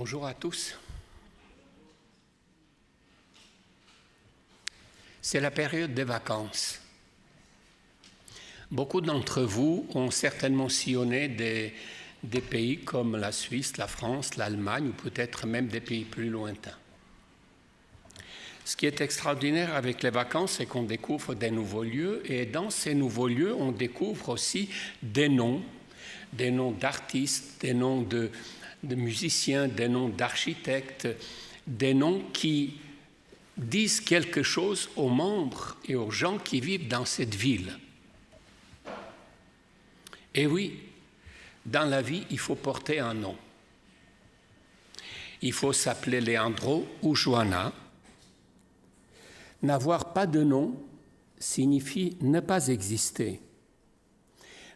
Bonjour à tous. C'est la période des vacances. Beaucoup d'entre vous ont certainement sillonné des pays comme la Suisse, la France, l'Allemagne ou peut-être même des pays plus lointains. Ce qui est extraordinaire avec les vacances, c'est qu'on découvre des nouveaux lieux et dans ces nouveaux lieux, on découvre aussi des noms d'artistes, des noms de musiciens, des noms d'architectes, des noms qui disent quelque chose aux membres et aux gens qui vivent dans cette ville. Et oui, dans la vie, il faut porter un nom. Il faut s'appeler Leandro ou Joanna. N'avoir pas de nom signifie ne pas exister.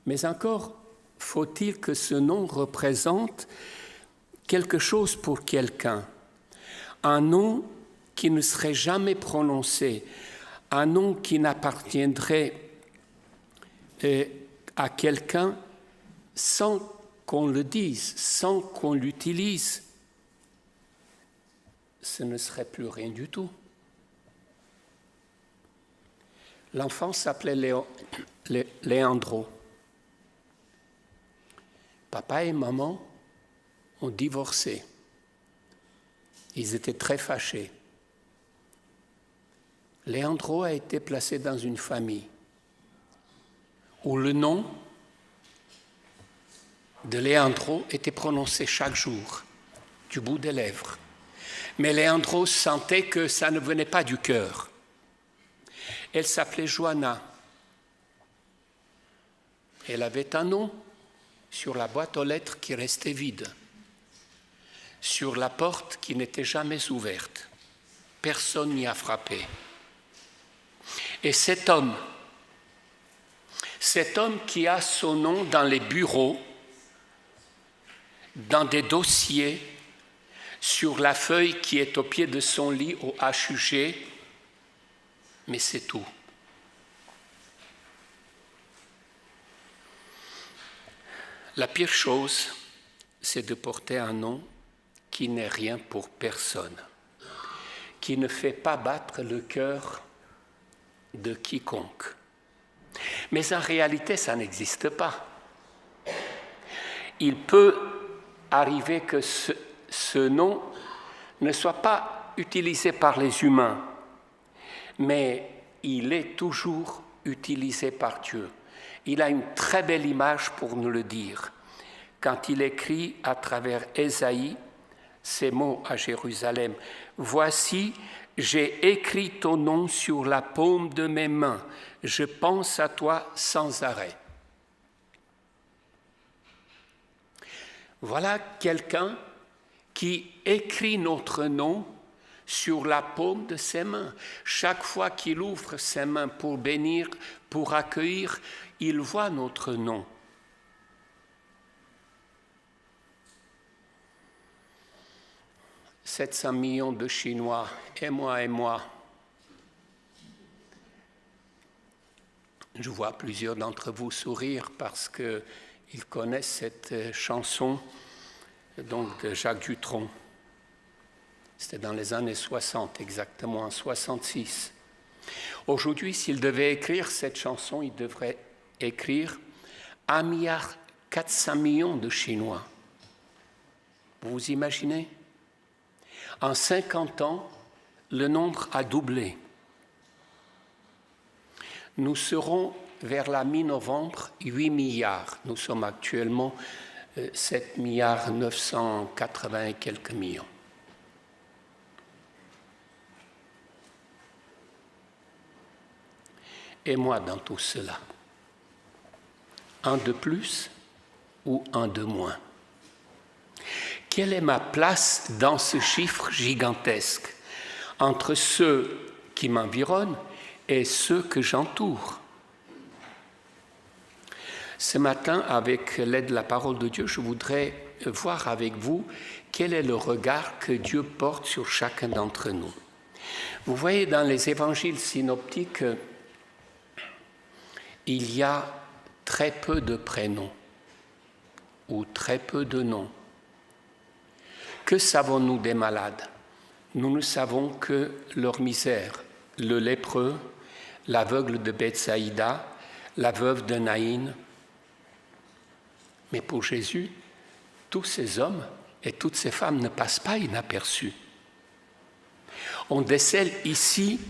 Mais encore faut-il que ce nom représente quelque chose pour quelqu'un. Un nom qui ne serait jamais prononcé, un nom qui n'appartiendrait à quelqu'un sans qu'on le dise, sans qu'on l'utilise, ce ne serait plus rien du tout. L'enfant s'appelait Leandro. Papa et maman ont divorcé. Ils étaient très fâchés. Leandro a été placé dans une famille où le nom de Leandro était prononcé chaque jour, du bout des lèvres. Mais Leandro sentait que ça ne venait pas du cœur. Elle s'appelait Joanna. Elle avait un nom sur la boîte aux lettres qui restait vide, sur la porte qui n'était jamais ouverte. Personne n'y a frappé. Et cet homme qui a son nom dans les bureaux, dans des dossiers, sur la feuille qui est au pied de son lit au HUG, mais c'est tout. La pire chose, c'est de porter un nom qui n'est rien pour personne, qui ne fait pas battre le cœur de quiconque. Mais en réalité, ça n'existe pas. Il peut arriver que ce nom ne soit pas utilisé par les humains, mais il est toujours utilisé par Dieu. Il a une très belle image pour nous le dire. Quand il écrit à travers Ésaïe ces mots à Jérusalem, « Voici, j'ai écrit ton nom sur la paume de mes mains. Je pense à toi sans arrêt. » Voilà quelqu'un qui écrit notre nom sur la paume de ses mains. Chaque fois qu'il ouvre ses mains pour bénir, pour accueillir, il voit notre nom. « 700 millions de Chinois, et moi. » Je vois plusieurs d'entre vous sourire parce qu'ils connaissent cette chanson donc de Jacques Dutronc. C'était dans les années 60, exactement en 66. Aujourd'hui, s'il devait écrire cette chanson, il devrait écrire 1,4 milliard de Chinois. Vous vous imaginez ? En 50 ans, le nombre a doublé. Nous serons vers la mi-novembre 8 milliards. Nous sommes actuellement 7 milliards 980 et quelques millions. Et moi dans tout cela, un de plus ou un de moins? Quelle est ma place dans ce chiffre gigantesque entre ceux qui m'environnent et ceux que j'entoure? Ce matin, avec l'aide de la parole de Dieu, je voudrais voir avec vous quel est le regard que Dieu porte sur chacun d'entre nous. Vous voyez, dans les évangiles synoptiques, il y a très peu de prénoms ou très peu de noms. Que savons-nous des malades? Nous ne savons que leur misère. Le lépreux, l'aveugle de Bethsaïda, la veuve de Naïn. Mais pour Jésus, tous ces hommes et toutes ces femmes ne passent pas inaperçus. On décèle ici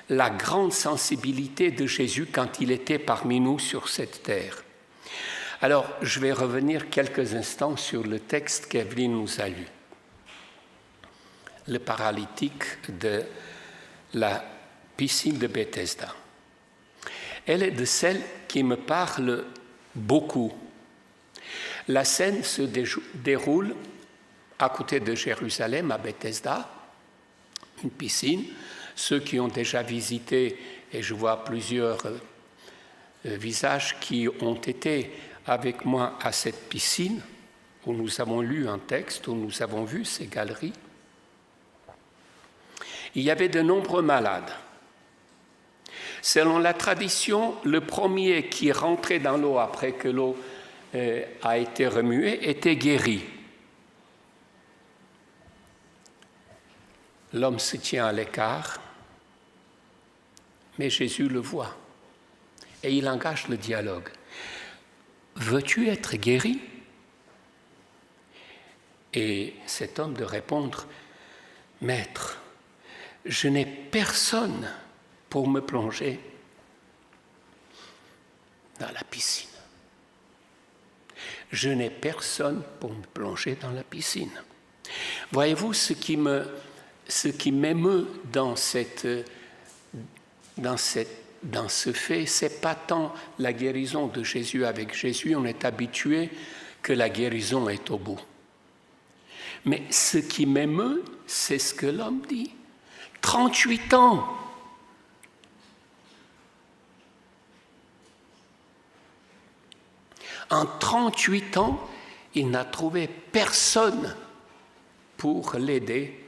la grande sensibilité de Jésus quand il était parmi nous sur cette terre. Alors, je vais revenir quelques instants sur le texte qu'Evelyne nous a lu. Le paralytique de la piscine de Bethesda. Elle est de celles qui me parlent beaucoup. La scène se déroule à côté de Jérusalem, à Bethesda, une piscine. Ceux qui ont déjà visité, et je vois plusieurs visages qui ont été avec moi à cette piscine, où nous avons lu un texte, où nous avons vu ces galeries, il y avait de nombreux malades. Selon la tradition, le premier qui rentrait dans l'eau après que l'eau a été remuée était guéri. L'homme se tient à l'écart, mais Jésus le voit et il engage le dialogue. Veux-tu être guéri? Et cet homme de répondre, Maître, je n'ai personne pour me plonger dans la piscine. Je n'ai personne pour me plonger dans la piscine. Voyez-vous, ce qui m'émeut dans ce fait, c'est pas tant la guérison de Jésus. Avec Jésus, on est habitué que la guérison est au bout. Mais ce qui m'émeut, c'est ce que l'homme dit. 38 ans. En 38 ans, il n'a trouvé personne pour l'aider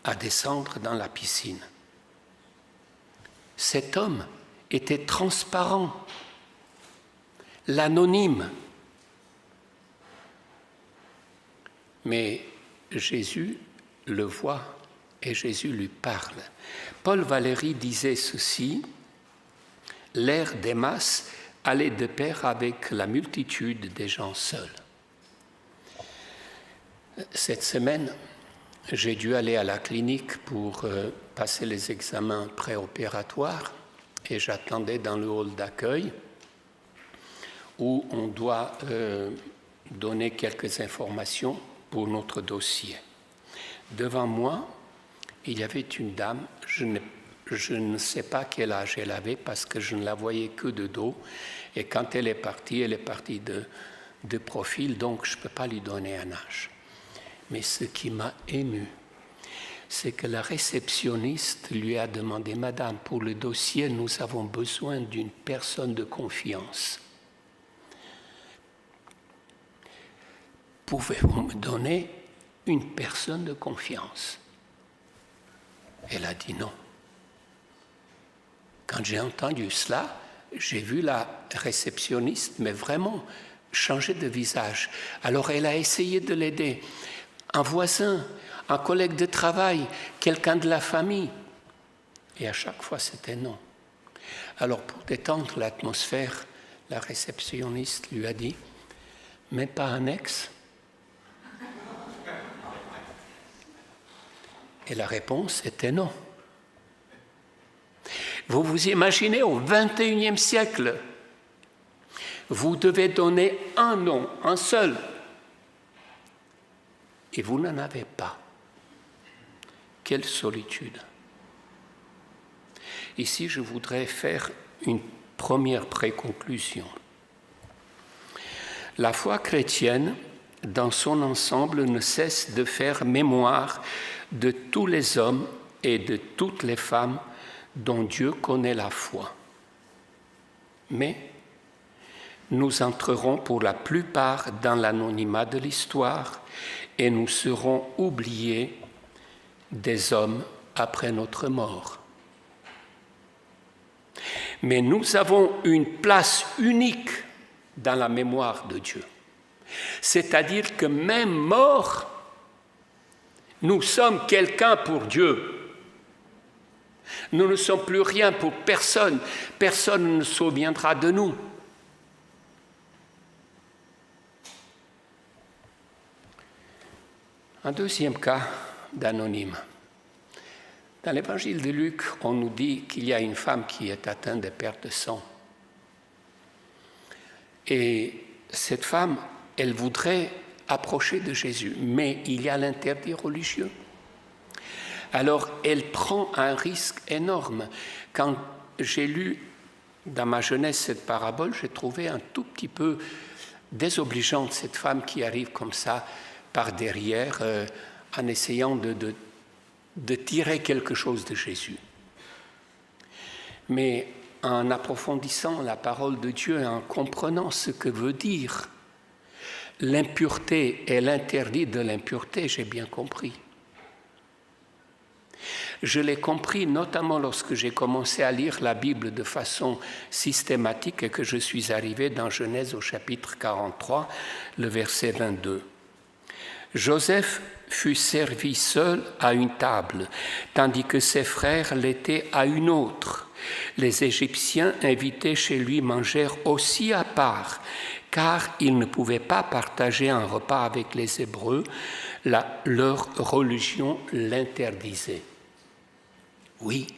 à descendre dans la piscine. Cet homme était transparent, l'anonyme. Mais Jésus le voit et Jésus lui parle. Paul Valéry disait ceci, « L'air des masses allait de pair avec la multitude des gens seuls. » Cette semaine, j'ai dû aller à la clinique pour passer les examens préopératoires et j'attendais dans le hall d'accueil où on doit donner quelques informations pour notre dossier. Devant moi, il y avait une dame, je ne sais pas quel âge elle avait parce que je ne la voyais que de dos et quand elle est partie de profil, donc je ne peux pas lui donner un âge. Mais ce qui m'a ému, c'est que la réceptionniste lui a demandé « Madame, pour le dossier, nous avons besoin d'une personne de confiance. Pouvez-vous me donner une personne de confiance ?» Elle a dit non. Quand j'ai entendu cela, j'ai vu la réceptionniste, mais vraiment changer de visage. Alors elle a essayé de l'aider. Un voisin, un collègue de travail, quelqu'un de la famille. Et à chaque fois, c'était non. Alors, pour détendre l'atmosphère, la réceptionniste lui a dit « Mais pas un ex ?» Et la réponse était non. Vous vous imaginez, au XXIe siècle, vous devez donner un nom, un seul, et vous n'en avez pas. Quelle solitude. Ici, je voudrais faire une première préconclusion. La foi chrétienne, dans son ensemble, ne cesse de faire mémoire de tous les hommes et de toutes les femmes dont Dieu connaît la foi. Mais nous entrerons pour la plupart dans l'anonymat de l'histoire et nous serons oubliés des hommes après notre mort. Mais nous avons une place unique dans la mémoire de Dieu. C'est-à-dire que même morts, nous sommes quelqu'un pour Dieu. Nous ne sommes plus rien pour personne. Personne ne se souviendra de nous. Un deuxième cas d'anonyme. Dans l'évangile de Luc, on nous dit qu'il y a une femme qui est atteinte de perte de sang. Et cette femme, elle voudrait approcher de Jésus, mais il y a l'interdit religieux. Alors, elle prend un risque énorme. Quand j'ai lu dans ma jeunesse cette parabole, j'ai trouvé un tout petit peu désobligeante cette femme qui arrive comme ça par derrière en essayant de tirer quelque chose de Jésus. Mais en approfondissant la parole de Dieu et en comprenant ce que veut dire l'impureté et l'interdit de l'impureté, j'ai bien compris. Je l'ai compris notamment lorsque j'ai commencé à lire la Bible de façon systématique et que je suis arrivé dans Genèse au chapitre 43, le verset 22. Joseph fut servi seul à une table, tandis que ses frères l'étaient à une autre. Les Égyptiens invités chez lui mangèrent aussi à part, car ils ne pouvaient pas partager un repas avec les Hébreux, leur religion l'interdisait. Oui,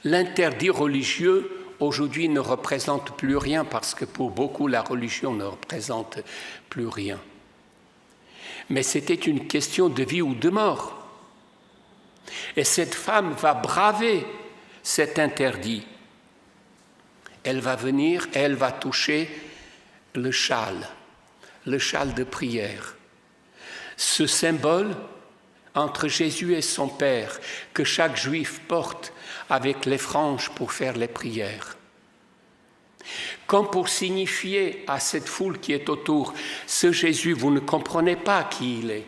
l'interdit religieux aujourd'hui ne représente plus rien parce que pour beaucoup la religion ne représente plus rien. Mais c'était une question de vie ou de mort. Et cette femme va braver cet interdit. Elle va venir et elle va toucher le châle de prière. Ce symbole entre Jésus et son Père que chaque Juif porte avec les franges pour faire les prières. Comme pour signifier à cette foule qui est autour, ce Jésus, vous ne comprenez pas qui il est.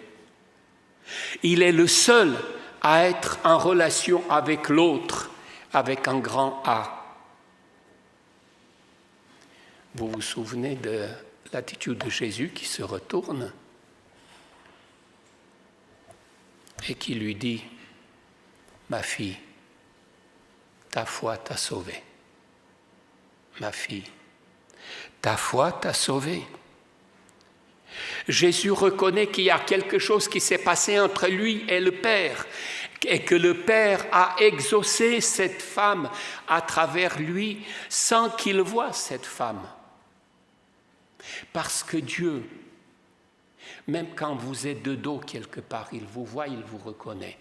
Il est le seul à être en relation avec l'autre, avec un grand A. Vous vous souvenez de l'attitude de Jésus qui se retourne et qui lui dit « Ma fille, ta foi t'a sauvée. Ma fille, ta foi t'a sauvée. » Jésus reconnaît qu'il y a quelque chose qui s'est passé entre lui et le Père, et que le Père a exaucé cette femme à travers lui sans qu'il voie cette femme. Parce que Dieu, même quand vous êtes de dos quelque part, il vous voit, il vous reconnaît.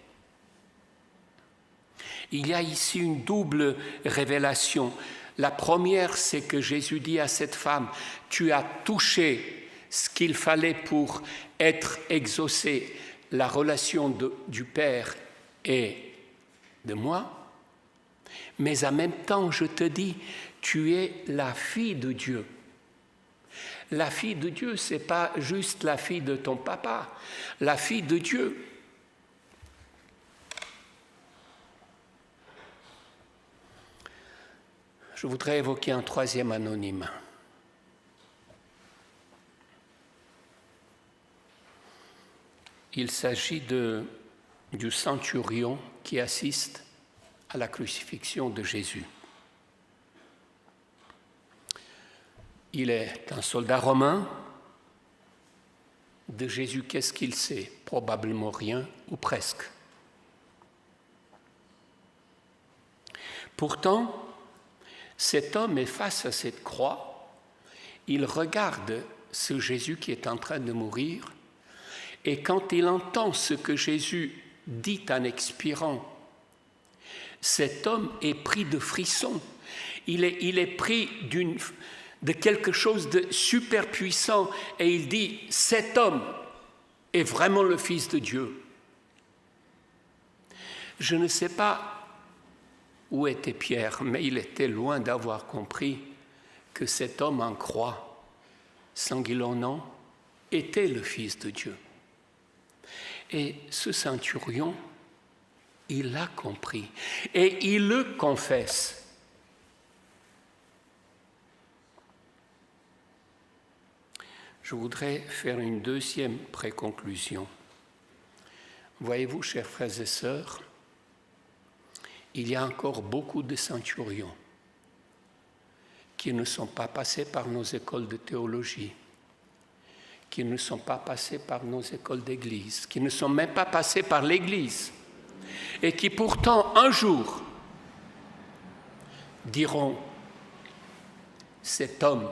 Il y a ici une double révélation. La première, c'est que Jésus dit à cette femme, « Tu as touché ce qu'il fallait pour être exaucé, la relation du Père et de moi. Mais en même temps, je te dis, tu es la fille de Dieu. » La fille de Dieu, ce n'est pas juste la fille de ton papa, la fille de Dieu. Je voudrais évoquer un troisième anonyme. Il s'agit du centurion qui assiste à la crucifixion de Jésus. Il est un soldat romain. De Jésus, qu'est-ce qu'il sait? Probablement rien, ou presque. Pourtant, cet homme est face à cette croix. Il regarde ce Jésus qui est en train de mourir, et quand il entend ce que Jésus dit en expirant, cet homme est pris de frissons. Il est pris de quelque chose de super puissant, et il dit, cet homme est vraiment le Fils de Dieu. Je ne sais pas où était Pierre, mais il était loin d'avoir compris que cet homme en croix, sanguillonnant, était le Fils de Dieu. Et ce centurion, il l'a compris, et il le confesse. je voudrais faire une deuxième préconclusion. Voyez-vous, chers frères et sœurs, il y a encore beaucoup de centurions qui ne sont pas passés par nos écoles de théologie, qui ne sont pas passés par nos écoles d'église, qui ne sont même pas passés par l'église, et qui pourtant un jour diront « cet homme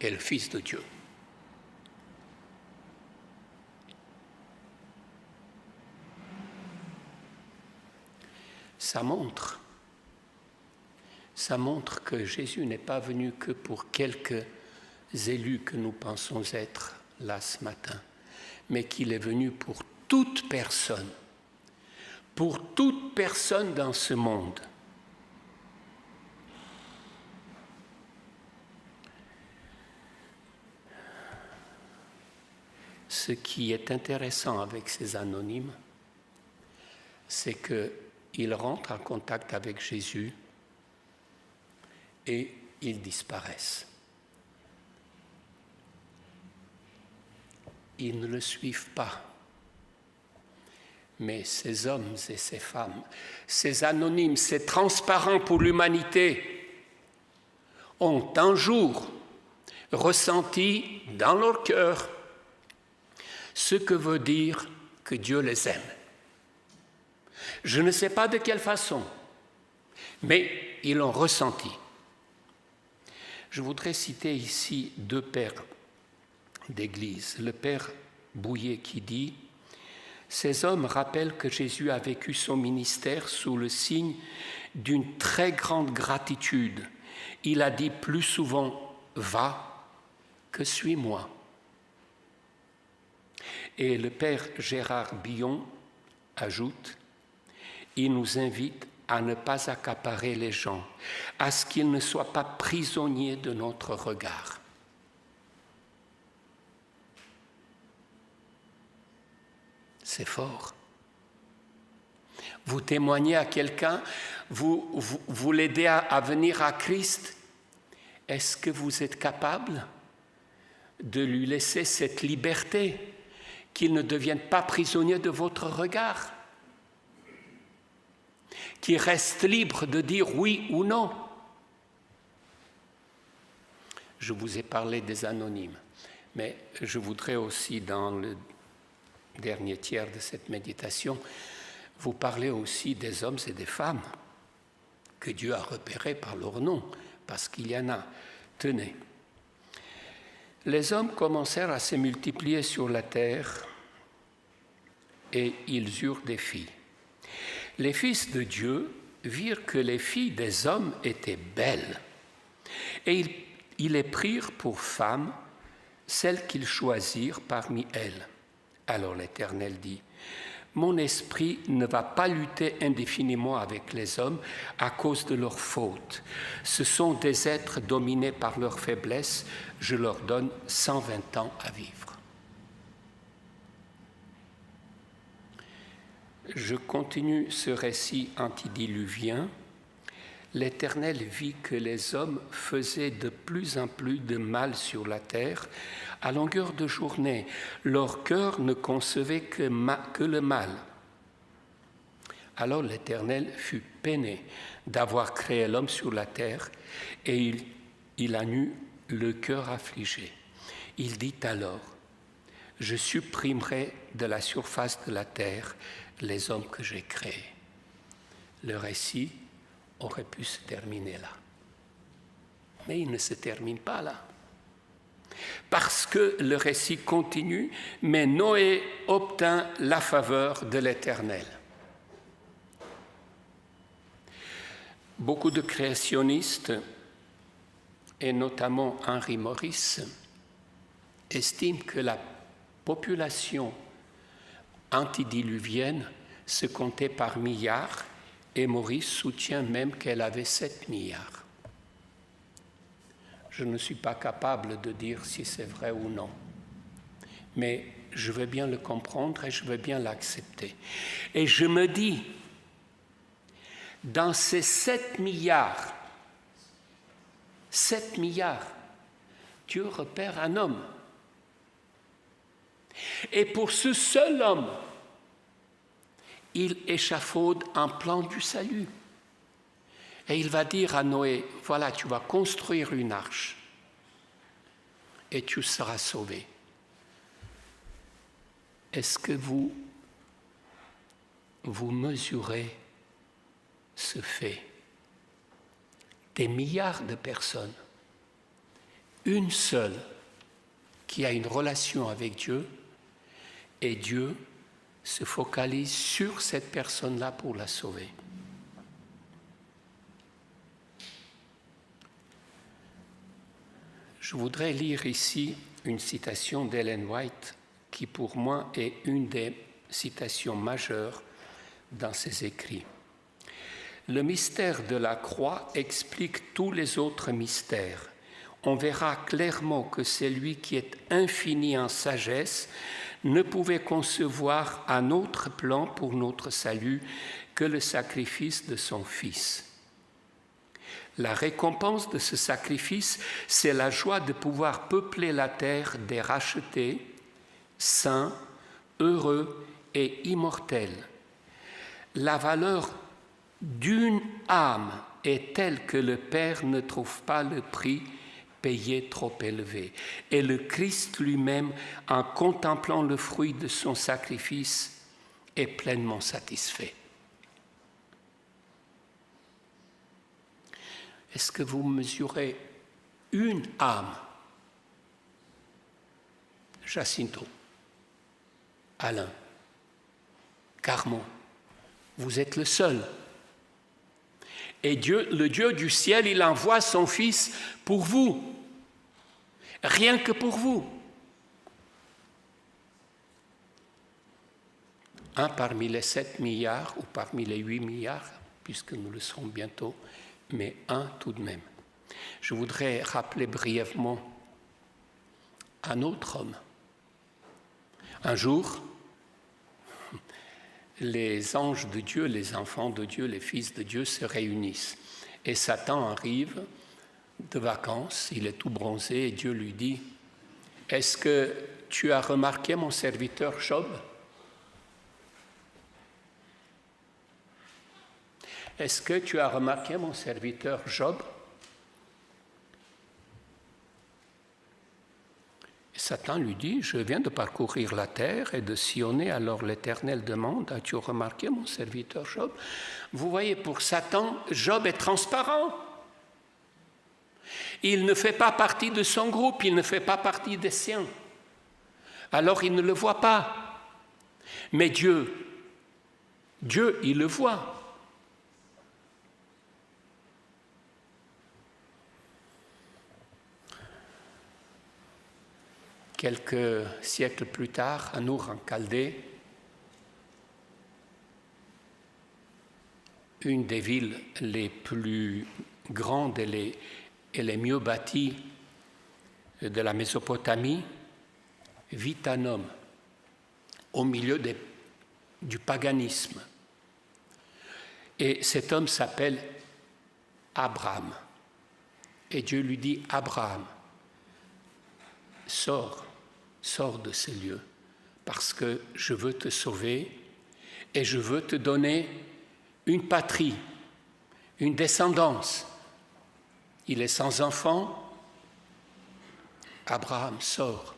est le Fils de Dieu ». Ça montre que Jésus n'est pas venu que pour quelques élus que nous pensons être là ce matin, mais qu'il est venu pour toute personne dans ce monde. Ce qui est intéressant avec ces anonymes, c'est qu'ils rentrent en contact avec Jésus et ils disparaissent. Ils ne le suivent pas. Mais ces hommes et ces femmes, ces anonymes, ces transparents pour l'humanité, ont un jour ressenti dans leur cœur ce que veut dire que Dieu les aime. Je ne sais pas de quelle façon, mais ils l'ont ressenti. Je voudrais citer ici deux pères d'Église. Le père Bouillet qui dit « Ces hommes rappellent que Jésus a vécu son ministère sous le signe d'une très grande gratitude. Il a dit plus souvent « va » que « suis-moi ». Et le père Gérard Billon ajoute « Il nous invite à ne pas accaparer les gens, à ce qu'ils ne soient pas prisonniers de notre regard. » C'est fort. Vous témoignez à quelqu'un, vous l'aidez à venir à Christ. Est-ce que vous êtes capable de lui laisser cette liberté, qu'il ne devienne pas prisonnier de votre regard, qu'il reste libre de dire oui ou non? Je vous ai parlé des anonymes, mais je voudrais aussi, dans le dernier tiers de cette méditation, vous parler aussi des hommes et des femmes que Dieu a repérés par leur nom, parce qu'il y en a. Tenez, les hommes commencèrent à se multiplier sur la terre et ils eurent des filles. Les fils de Dieu virent que les filles des hommes étaient belles et ils les prirent pour femmes, celles qu'ils choisirent parmi elles. Alors l'Éternel dit, « Mon esprit ne va pas lutter indéfiniment avec les hommes à cause de leurs fautes. Ce sont des êtres dominés par leur faiblesse. Je leur donne 120 ans à vivre. » Je continue ce récit antidiluvien. L'Éternel vit que les hommes faisaient de plus en plus de mal sur la terre. À longueur de journée, leur cœur ne concevait que le mal. Alors l'Éternel fut peiné d'avoir créé l'homme sur la terre et il en eut le cœur affligé. Il dit alors, « Je supprimerai de la surface de la terre les hommes que j'ai créés. » Le récit aurait pu se terminer là. Mais il ne se termine pas là. Parce que le récit continue, mais Noé obtint la faveur de l'Éternel. Beaucoup de créationnistes, et notamment Henry Morris, estiment que la population antidiluvienne se comptait par milliards, et Maurice soutient même qu'elle avait 7 milliards. Je ne suis pas capable de dire si c'est vrai ou non, mais je veux bien le comprendre et je veux bien l'accepter. Et je me dis, dans ces 7 milliards, Dieu repère un homme Et pour ce seul homme, il échafaude un plan du salut. Et il va dire à Noé, voilà, tu vas construire une arche et tu seras sauvé. Est-ce que vous mesurez ce fait? Des milliards de personnes, une seule qui a une relation avec Dieu, et Dieu se focalise sur cette personne-là pour la sauver. Je voudrais lire ici une citation d'Ellen White qui pour moi est une des citations majeures dans ses écrits. Le mystère de la croix explique tous les autres mystères. On verra clairement que celui qui est infini en sagesse ne pouvait concevoir un autre plan pour notre salut que le sacrifice de son Fils. La récompense de ce sacrifice, c'est la joie de pouvoir peupler la terre des rachetés, saints, heureux et immortels. La valeur d'une âme est telle que le Père ne trouve pas le prix payé trop élevé. Et le Christ lui-même, en contemplant le fruit de son sacrifice, est pleinement satisfait. Est-ce que vous mesurez une âme? Jacinto, Alain, Carmon, vous êtes le seul. Et Dieu, le Dieu du ciel, il envoie son Fils pour vous, rien que pour vous. Un parmi les 7 milliards ou parmi les 8 milliards, puisque nous le serons bientôt, mais un tout de même. Je voudrais rappeler brièvement un autre homme. Un jour, les anges de Dieu, les enfants de Dieu, les fils de Dieu se réunissent. Et Satan arrive de vacances, il est tout bronzé, et Dieu lui dit, « Est-ce que tu as remarqué mon serviteur Job ? Est-ce que tu as remarqué mon serviteur Job ?» Et Satan lui dit, « Je viens de parcourir la terre et de sillonner, alors l'Éternel demande, as-tu remarqué mon serviteur Job ?» Vous voyez, pour Satan, Job est transparent. Il ne fait pas partie de son groupe, il ne fait pas partie des siens. Alors il ne le voit pas. Mais Dieu, il le voit. Quelques siècles plus tard, à Nour en Chaldée, une des villes les plus grandes et les mieux bâties de la Mésopotamie, vit un homme au milieu du paganisme. Et cet homme s'appelle Abraham. Et Dieu lui dit, Abraham, sors de ce lieu, parce que je veux te sauver et je veux te donner une patrie, une descendance. Il est sans enfant. Abraham sort.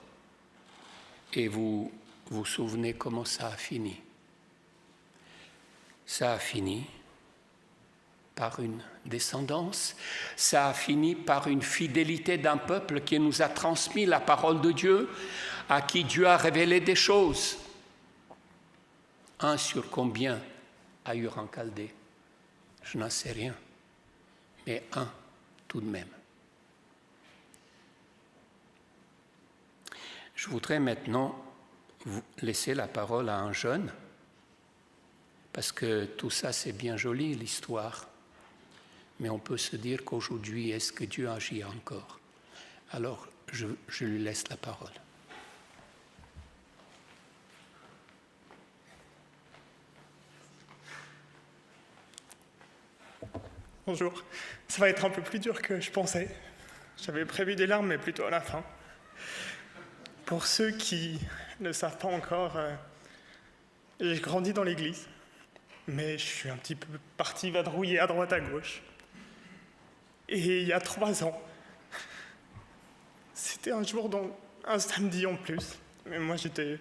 Et vous vous souvenez comment ça a fini? Ça a fini par une descendance, ça a fini par une fidélité d'un peuple qui nous a transmis la parole de Dieu, à qui Dieu a révélé des choses. Un sur combien à Ur en Chaldée? Je n'en sais rien, mais un tout de même. Je voudrais maintenant vous laisser la parole à un jeune, parce que tout ça c'est bien joli, l'histoire. Mais on peut se dire qu'aujourd'hui, est-ce que Dieu agit encore? Alors, je lui laisse la parole. Bonjour. Ça va être un peu plus dur que je pensais. J'avais prévu des larmes, mais plutôt à la fin. Pour ceux qui ne le savent pas encore, j'ai grandi dans l'église, mais je suis un petit peu parti vadrouiller à droite à gauche. Et il y a 3 ans, c'était un samedi en plus, mais moi j'étais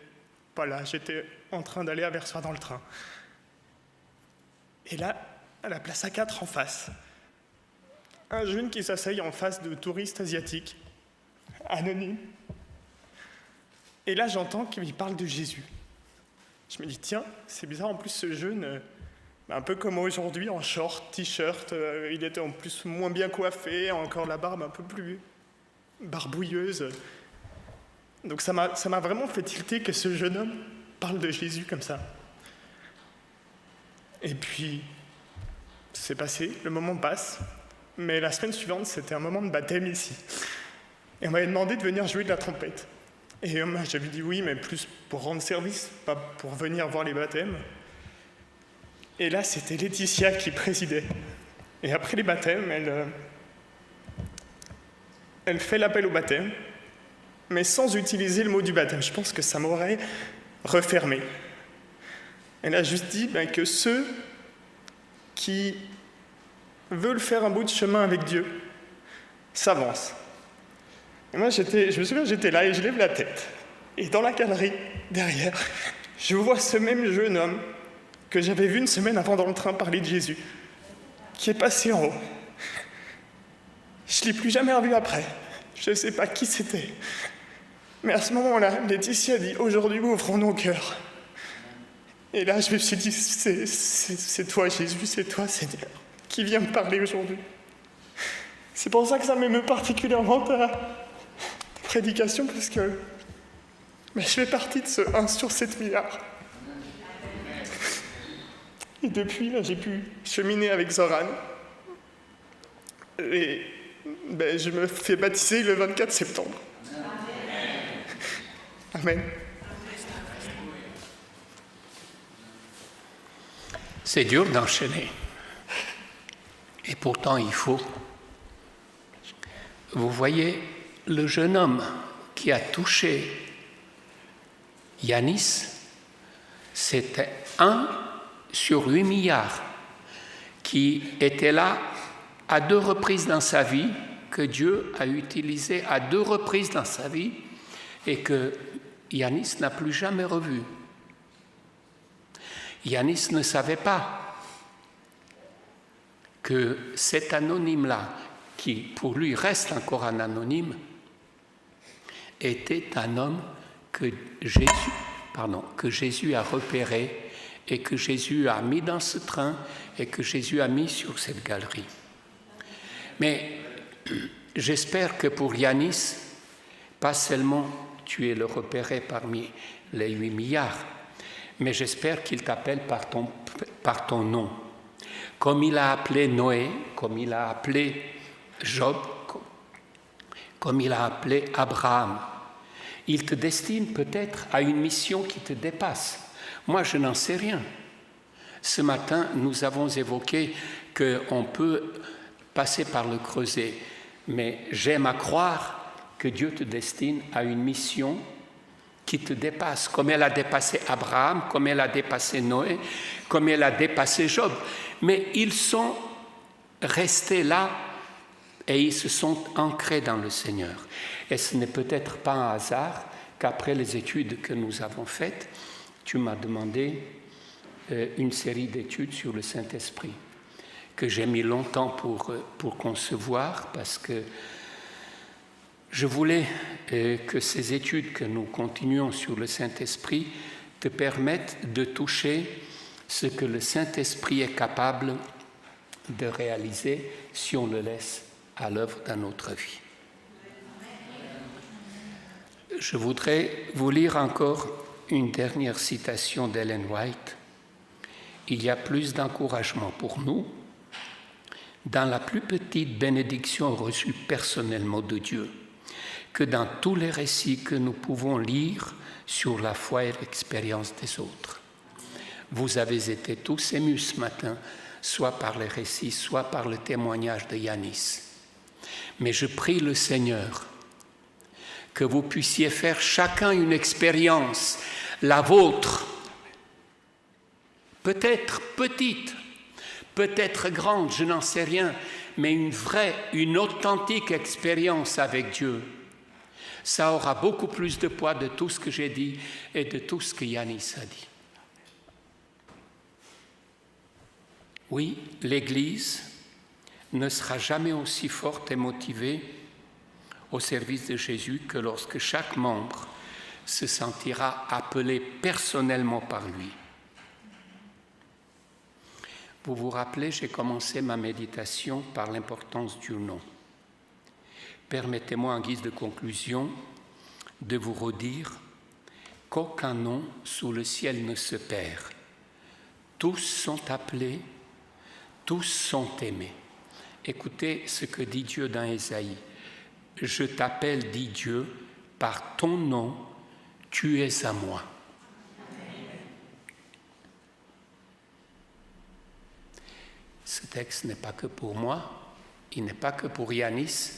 pas là, j'étais en train d'aller à Versoix dans le train. Et là, à la place A4 en face, un jeune qui s'asseye en face de touristes asiatiques, anonyme. Et là, j'entends qu'il parle de Jésus. Je me dis, tiens, c'est bizarre, en plus, ce jeune, un peu comme aujourd'hui, en short, t-shirt, il était en plus moins bien coiffé, encore la barbe un peu plus barbouilleuse. Donc ça m'a vraiment fait tilter que ce jeune homme parle de Jésus comme ça. Et puis, c'est passé, le moment passe, mais la semaine suivante, c'était un moment de baptême ici. Et on m'avait demandé de venir jouer de la trompette. Et j'avais dit oui, mais plus pour rendre service, pas pour venir voir les baptêmes. Et là, c'était Laetitia qui présidait. Et après les baptêmes, elle fait l'appel au baptême, mais sans utiliser le mot du baptême. Je pense que ça m'aurait refermé. Elle a juste dit que ceux qui veulent faire un bout de chemin avec Dieu s'avancent. Et moi, je me souviens, j'étais là et je lève la tête. Et dans la galerie, derrière, je vois ce même jeune homme que j'avais vu une semaine avant dans le train parler de Jésus, qui est passé en haut. Je ne l'ai plus jamais revu après. Je ne sais pas qui c'était. Mais à ce moment-là, Laetitia a dit « Aujourd'hui, ouvrons nos cœurs ». Et là, je me suis dit « C'est toi, Jésus, c'est toi, Seigneur, qui viens me parler aujourd'hui ». C'est pour ça que ça m'émeut particulièrement ta prédication, parce que je fais partie de ce 1 sur 7 milliards. Et depuis, là, j'ai pu cheminer avec Zoran. Et je me fais baptiser le 24 septembre. Amen. C'est dur d'enchaîner. Et pourtant, il faut. Vous voyez, le jeune homme qui a touché Yanis, c'était 1 sur 8 milliards qui était là à 2 reprises dans sa vie, que Dieu a utilisé à 2 reprises dans sa vie et que Yanis n'a plus jamais revu. Yanis ne savait pas que cet anonyme-là, qui pour lui reste encore un anonyme, était un homme que Jésus a repéré et que Jésus a mis dans ce train et que Jésus a mis sur cette galerie. Mais j'espère que pour Yanis, pas seulement tu es le repéré parmi les 8 milliards, mais j'espère qu'il t'appelle par ton nom. Comme il a appelé Noé, comme il a appelé Job, comme il a appelé Abraham. Il te destine peut-être à une mission qui te dépasse. Moi, je n'en sais rien. Ce matin, nous avons évoqué qu'on peut passer par le creuset, mais j'aime à croire que Dieu te destine à une mission qui te dépasse, comme elle a dépassé Abraham, comme elle a dépassé Noé, comme elle a dépassé Job. Mais ils sont restés là et ils se sont ancrés dans le Seigneur. Et ce n'est peut-être pas un hasard qu'après les études que nous avons faites, tu m'as demandé une série d'études sur le Saint-Esprit, que j'ai mis longtemps pour concevoir, parce que je voulais que ces études que nous continuons sur le Saint-Esprit te permettent de toucher ce que le Saint-Esprit est capable de réaliser si on le laisse à l'œuvre dans notre vie. Je voudrais vous lire encore une dernière citation d'Ellen White. Il y a plus d'encouragement pour nous dans la plus petite bénédiction reçue personnellement de Dieu que dans tous les récits que nous pouvons lire sur la foi et l'expérience des autres. Vous avez été tous émus ce matin, soit par les récits, soit par le témoignage de Yanis. Mais je prie le Seigneur que vous puissiez faire chacun une expérience, la vôtre, peut-être petite, peut-être grande, je n'en sais rien, mais une vraie, une authentique expérience avec Dieu. Ça aura beaucoup plus de poids de tout ce que j'ai dit et de tout ce que Yanis a dit. Oui, l'Église ne sera jamais aussi forte et motivée au service de Jésus que lorsque chaque membre se sentira appelé personnellement par lui. Vous vous rappelez, j'ai commencé ma méditation par l'importance du nom. Permettez-moi, en guise de conclusion, de vous redire qu'aucun nom sous le ciel ne se perd. Tous sont appelés, tous sont aimés. Écoutez ce que dit Dieu dans Ésaïe. « Je t'appelle, dit Dieu, par ton nom, tu es à moi. » Ce texte n'est pas que pour moi, il n'est pas que pour Yanis,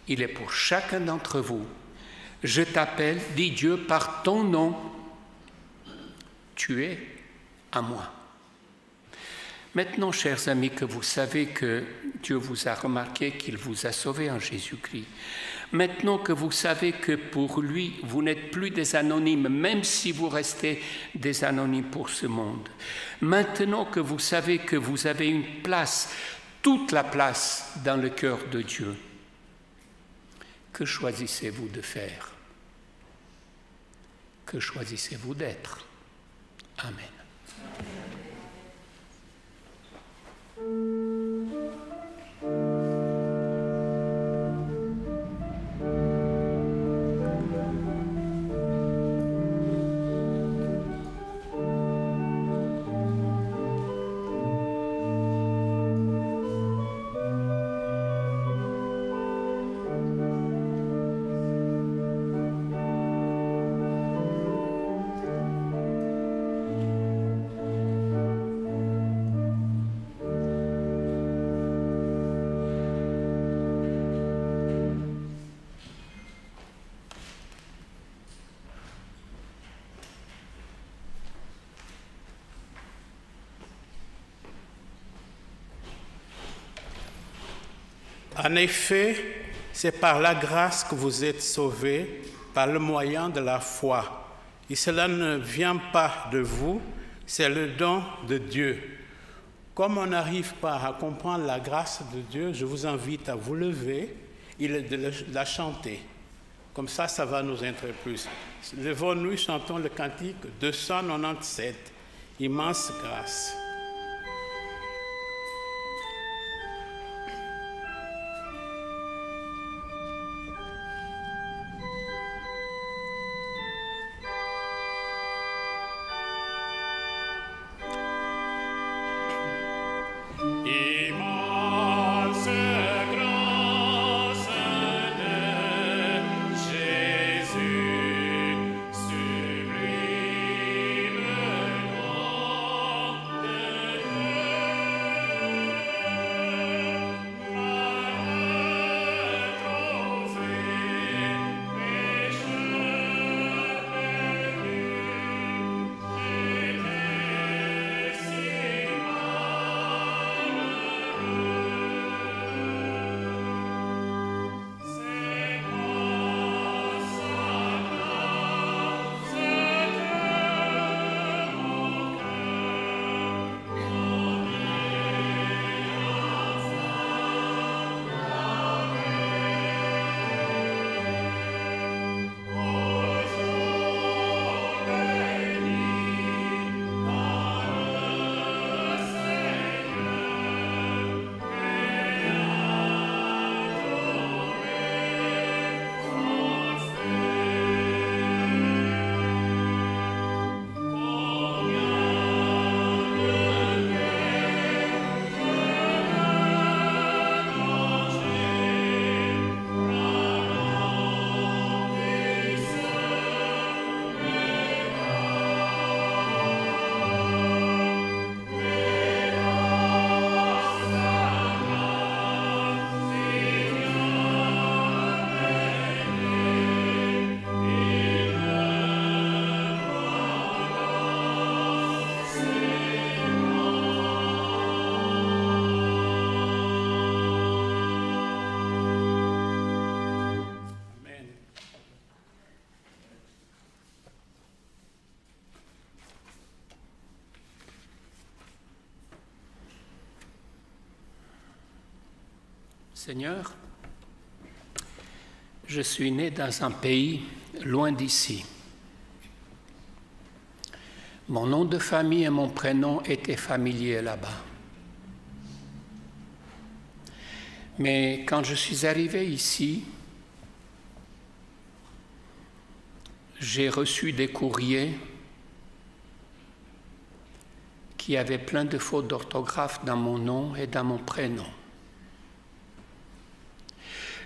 il est pour chacun d'entre vous. Je t'appelle, dit Dieu, par ton nom, tu es à moi. Maintenant, chers amis, que vous savez que Dieu vous a remarqué qu'il vous a sauvé en Jésus-Christ, maintenant que vous savez que pour lui, vous n'êtes plus des anonymes, même si vous restez des anonymes pour ce monde, maintenant que vous savez que vous avez une place, toute la place dans le cœur de Dieu, que choisissez-vous de faire? Que choisissez-vous d'être? Amen. En effet, c'est par la grâce que vous êtes sauvés, par le moyen de la foi. Et cela ne vient pas de vous, c'est le don de Dieu. Comme on n'arrive pas à comprendre la grâce de Dieu, je vous invite à vous lever et de la chanter. Comme ça va nous intéresser plus. Levons-nous, chantons le cantique 297, Immense grâce. Sublime nom de Seigneur, je suis né dans un pays loin d'ici. Mon nom de famille et mon prénom étaient familiers là-bas. Mais quand je suis arrivé ici, j'ai reçu des courriers qui avaient plein de fautes d'orthographe dans mon nom et dans mon prénom.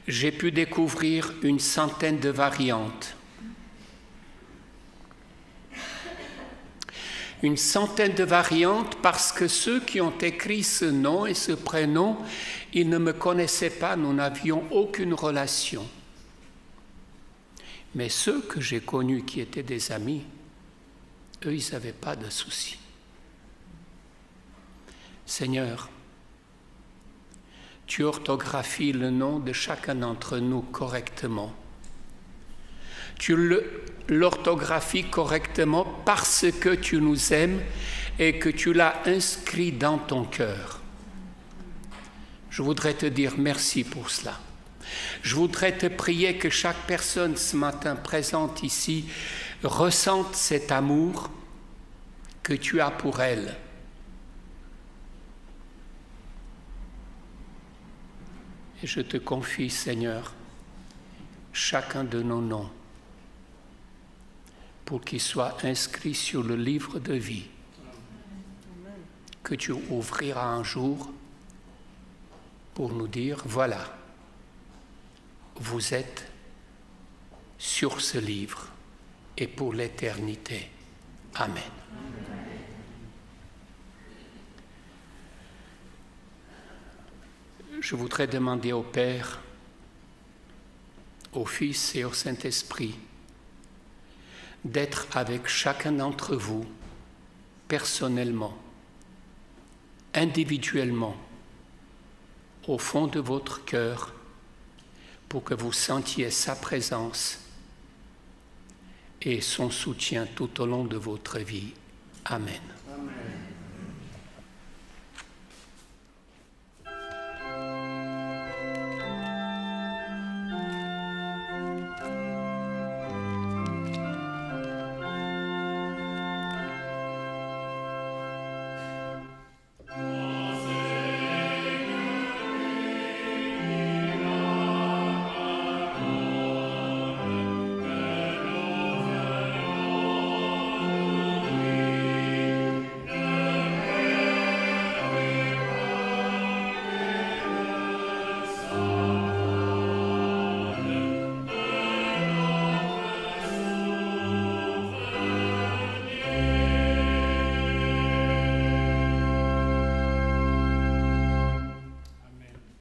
J'ai pu découvrir une centaine de variantes. Une centaine de variantes parce que ceux qui ont écrit ce nom et ce prénom, ils ne me connaissaient pas, nous n'avions aucune relation. Mais ceux que j'ai connus qui étaient des amis, eux, ils n'avaient pas de soucis. Seigneur, tu orthographies le nom de chacun d'entre nous correctement. Tu l'orthographies correctement parce que tu nous aimes et que tu l'as inscrit dans ton cœur. Je voudrais te dire merci pour cela. Je voudrais te prier que chaque personne ce matin présente ici ressente cet amour que tu as pour elle. Et je te confie, Seigneur, chacun de nos noms pour qu'ils soient inscrits sur le livre de vie que tu ouvriras un jour pour nous dire, voilà, vous êtes sur ce livre et pour l'éternité. Amen. Je voudrais demander au Père, au Fils et au Saint-Esprit d'être avec chacun d'entre vous, personnellement, individuellement, au fond de votre cœur, pour que vous sentiez sa présence et son soutien tout au long de votre vie. Amen.